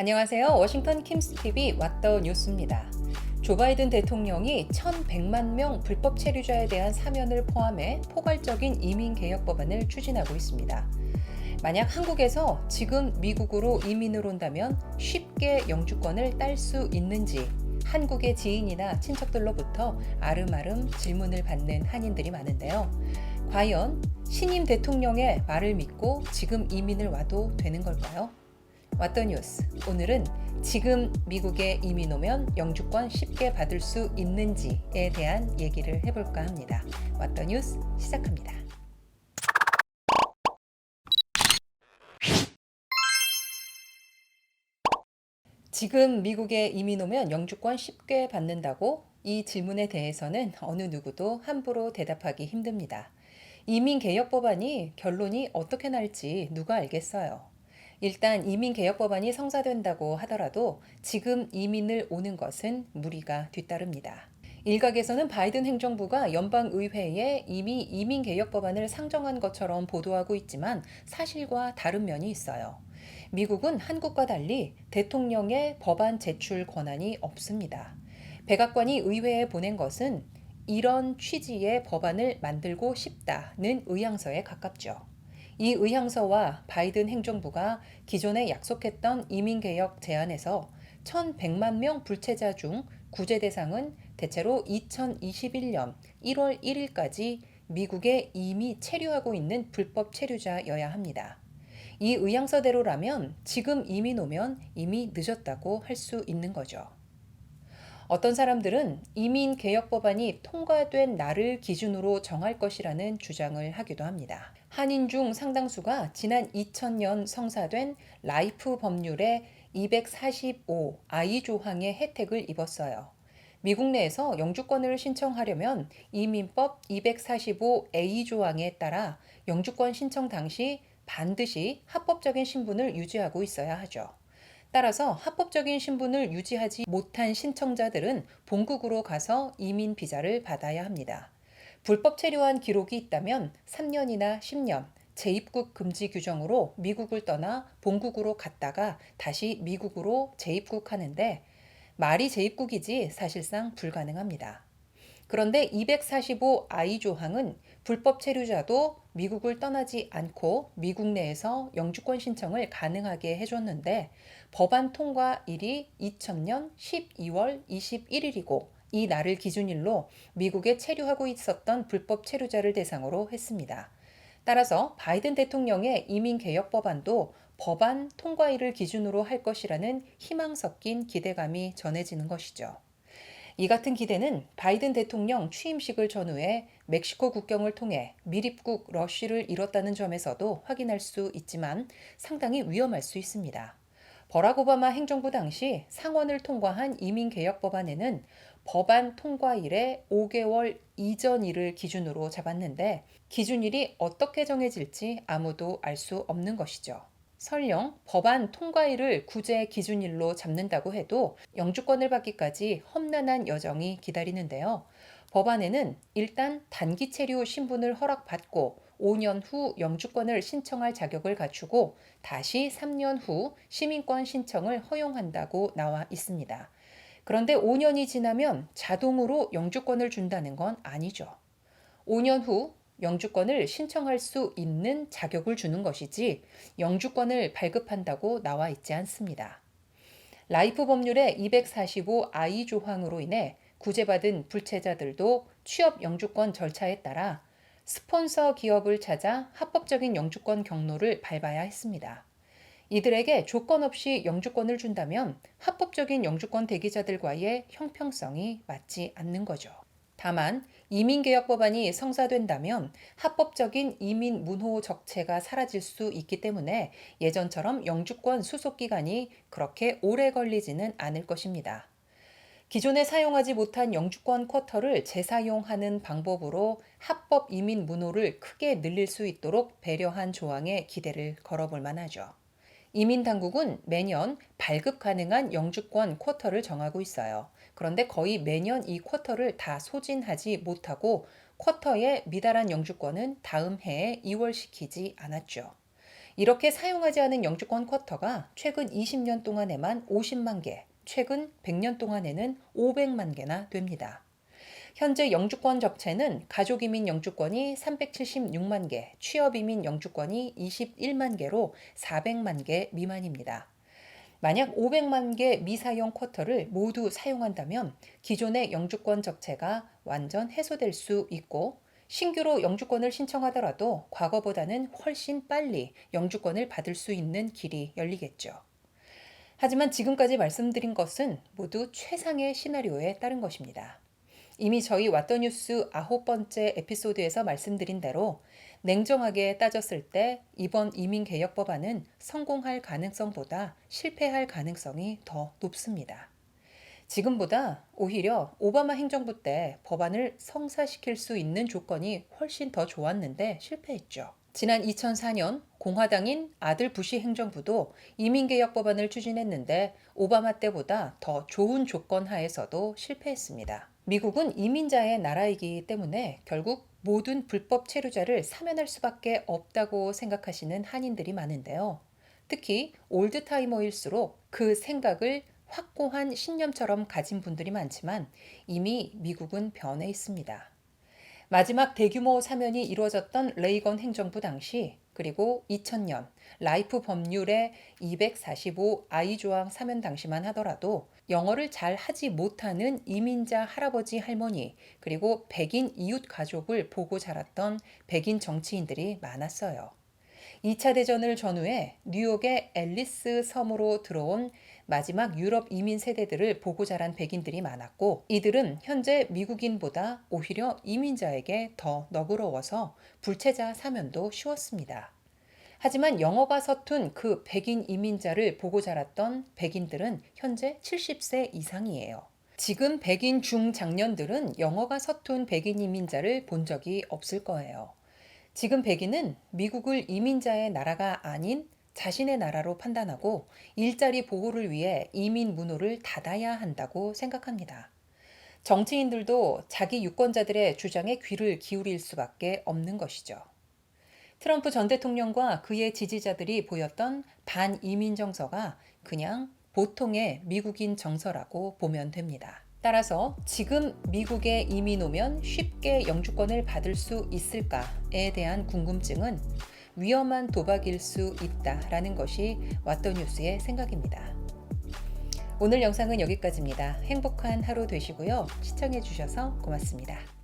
안녕하세요. 워싱턴 킴스TV 왓더 뉴스입니다. 조 바이든 대통령이 1,100만 명 불법 체류자에 대한 사면을 포함해 포괄적인 이민 개혁 법안을 추진하고 있습니다. 만약 한국에서 지금 미국으로 이민을 온다면 쉽게 영주권을 딸 수 있는지 한국의 지인이나 친척들로부터 아름아름 질문을 받는 한인들이 많은데요. 과연 신임 대통령의 말을 믿고 지금 이민을 와도 되는 걸까요? 왓더 뉴스. 오늘은 지금 미국에 이민 오면 영주권 쉽게 받을 수 있는지에 대한 얘기를 해볼까 합니다. 왓더 뉴스 시작합니다. 지금 미국에 이민 오면 영주권 쉽게 받는다고? 이 질문에 대해서는 어느 누구도 함부로 대답하기 힘듭니다. 이민 개혁 법안이 결론이 어떻게 날지 누가 알겠어요. 일단 이민 개혁 법안이 성사된다고 하더라도 지금 이민을 오는 것은 무리가 뒤따릅니다. 일각에서는 바이든 행정부가 연방의회에 이미 이민 개혁 법안을 상정한 것처럼 보도하고 있지만 사실과 다른 면이 있어요. 미국은 한국과 달리 대통령의 법안 제출 권한이 없습니다. 백악관이 의회에 보낸 것은 이런 취지의 법안을 만들고 싶다는 의향서에 가깝죠. 이 의향서와 바이든 행정부가 기존에 약속했던 이민개혁 제안에서 1,100만 명 불체자 중 구제 대상은 대체로 2021년 1월 1일까지 미국에 이미 체류하고 있는 불법 체류자여야 합니다. 이 의향서대로라면 지금 이민 오면 이미 늦었다고 할 수 있는 거죠. 어떤 사람들은 이민 개혁 법안이 통과된 날을 기준으로 정할 것이라는 주장을 하기도 합니다. 한인 중 상당수가 지난 2000년 성사된 라이프 법률의 245 I 조항의 혜택을 입었어요. 미국 내에서 영주권을 신청하려면 이민법 245 A 조항에 따라 영주권 신청 당시 반드시 합법적인 신분을 유지하고 있어야 하죠. 따라서 합법적인 신분을 유지하지 못한 신청자들은 본국으로 가서 이민 비자를 받아야 합니다. 불법 체류한 기록이 있다면 3년이나 10년 재입국 금지 규정으로 미국을 떠나 본국으로 갔다가 다시 미국으로 재입국하는데 말이 재입국이지 사실상 불가능합니다. 그런데 245 I 조항은 불법 체류자도 미국을 떠나지 않고 미국 내에서 영주권 신청을 가능하게 해줬는데 법안 통과일이 2000년 12월 21일이고 이 날을 기준일로 미국에 체류하고 있었던 불법 체류자를 대상으로 했습니다. 따라서 바이든 대통령의 이민개혁 법안도 법안 통과일을 기준으로 할 것이라는 희망 섞인 기대감이 전해지는 것이죠. 이 같은 기대는 바이든 대통령 취임식을 전후해 멕시코 국경을 통해 밀입국 러쉬를 이뤘다는 점에서도 확인할 수 있지만 상당히 위험할 수 있습니다. 버락 오바마 행정부 당시 상원을 통과한 이민개혁 법안에는 법안 통과일의 5개월 이전일을 기준으로 잡았는데 기준일이 어떻게 정해질지 아무도 알 수 없는 것이죠. 설령 법안 통과일을 구제 기준일로 잡는다고 해도 영주권을 받기까지 험난한 여정이 기다리는데요. 법안에는 일단 단기 체류 신분을 허락받고 5년 후 영주권을 신청할 자격을 갖추고 다시 3년 후 시민권 신청을 허용한다고 나와 있습니다. 그런데 5년이 지나면 자동으로 영주권을 준다는 건 아니죠. 5년 후 영주권을 신청할 수 있는 자격을 주는 것이지 영주권을 발급한다고 나와 있지 않습니다. 라이프 법률의 245 I 조항으로 인해 구제받은 불체자들도 취업 영주권 절차에 따라 스폰서 기업을 찾아 합법적인 영주권 경로를 밟아야 했습니다. 이들에게 조건 없이 영주권을 준다면 합법적인 영주권 대기자들과의 형평성이 맞지 않는 거죠. 다만 이민개혁 법안이 성사된다면 합법적인 이민 문호 적체가 사라질 수 있기 때문에 예전처럼 영주권 수속 기간이 그렇게 오래 걸리지는 않을 것입니다. 기존에 사용하지 못한 영주권 쿼터를 재사용하는 방법으로 합법 이민 문호를 크게 늘릴 수 있도록 배려한 조항에 기대를 걸어볼 만하죠. 이민 당국은 매년 발급 가능한 영주권 쿼터를 정하고 있어요. 그런데 거의 매년 이 쿼터를 다 소진하지 못하고 쿼터에 미달한 영주권은 다음 해에 이월시키지 않았죠. 이렇게 사용하지 않은 영주권 쿼터가 최근 20년 동안에만 50만 개, 최근 100년 동안에는 500만 개나 됩니다. 현재 영주권 적체는 가족이민 영주권이 376만 개, 취업이민 영주권이 21만 개로 400만 개 미만입니다. 만약 500만 개 미사용 쿼터를 모두 사용한다면 기존의 영주권 적체가 완전 해소될 수 있고 신규로 영주권을 신청하더라도 과거보다는 훨씬 빨리 영주권을 받을 수 있는 길이 열리겠죠. 하지만 지금까지 말씀드린 것은 모두 최상의 시나리오에 따른 것입니다. 이미 저희 왓더 뉴스 9번째 에피소드에서 말씀드린 대로 냉정하게 따졌을 때 이번 이민개혁법안은 성공할 가능성보다 실패할 가능성이 더 높습니다. 지금보다 오히려 오바마 행정부 때 법안을 성사시킬 수 있는 조건이 훨씬 더 좋았는데 실패했죠. 지난 2004년 공화당인 아들 부시 행정부도 이민개혁 법안을 추진했는데 오바마 때보다 더 좋은 조건 하에서도 실패했습니다. 미국은 이민자의 나라이기 때문에 결국 모든 불법 체류자를 사면할 수밖에 없다고 생각하시는 한인들이 많은데요. 특히 올드타이머일수록 그 생각을 확고한 신념처럼 가진 분들이 많지만 이미 미국은 변해 있습니다. 마지막 대규모 사면이 이루어졌던 레이건 행정부 당시 그리고 2000년 라이프 법률의 245I 조항 사면 당시만 하더라도 영어를 잘 하지 못하는 이민자 할아버지 할머니 그리고 백인 이웃 가족을 보고 자랐던 백인 정치인들이 많았어요. 2차 대전을 전후해 뉴욕의 앨리스 섬으로 들어온 마지막 유럽 이민 세대들을 보고 자란 백인들이 많았고 이들은 현재 미국인보다 오히려 이민자에게 더 너그러워서 불체자 사면도 쉬웠습니다. 하지만 영어가 서툰 그 백인 이민자를 보고 자랐던 백인들은 현재 70세 이상이에요. 지금 백인 중장년들은 영어가 서툰 백인 이민자를 본 적이 없을 거예요. 지금 백인은 미국을 이민자의 나라가 아닌 자신의 나라로 판단하고 일자리 보호를 위해 이민 문호를 닫아야 한다고 생각합니다. 정치인들도 자기 유권자들의 주장에 귀를 기울일 수밖에 없는 것이죠. 트럼프 전 대통령과 그의 지지자들이 보였던 반이민 정서가 그냥 보통의 미국인 정서라고 보면 됩니다. 따라서 지금 미국에 이민 오면 쉽게 영주권을 받을 수 있을까에 대한 궁금증은 위험한 도박일 수 있다라는 것이 왓더 뉴스의 생각입니다. 오늘 영상은 여기까지입니다. 행복한 하루 되시고요. 시청해 주셔서 고맙습니다.